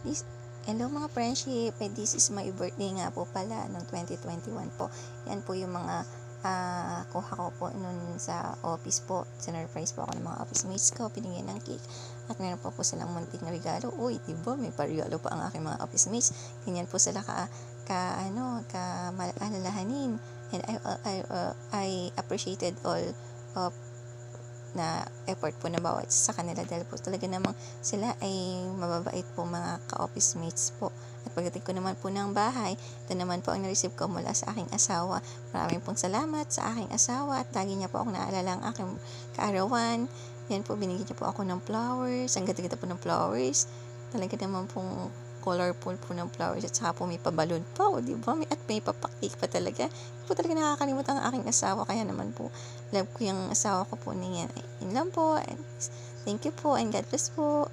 This, hello mga friendship, this is my birthday nga po pala noong 2021 po. Yan po yung mga kuha ko po nun sa office po. Sinurprise po ako ng mga office mates ko, pinigyan ng cake. At meron po silang muntik na regalo. Uy, diba may parigalo pa ang aking mga office mates. Ganyan po sila alalahanin. And I appreciated all of na effort po na bawat sa kanila dahil po talaga namang sila ay mababait po mga ka-office mates po. At pagdating ko naman po ng bahay, ito naman po ang na-receive ko mula sa aking asawa. Maraming pong salamat sa aking asawa at lagi niya po akong naalala ang aking kaarawan. Yan po, binigyan niya po ako ng flowers. Ang ganda-ganda po ng flowers. Talaga naman pong colorful po ng flowers at saka po may pabalon pa, o diba? At may papakik pa talaga. Hindi po talaga nakakalimutan ang aking asawa, kaya naman po love ko yung asawa ko po niyan. Yun lang po. And thank you po and God bless po.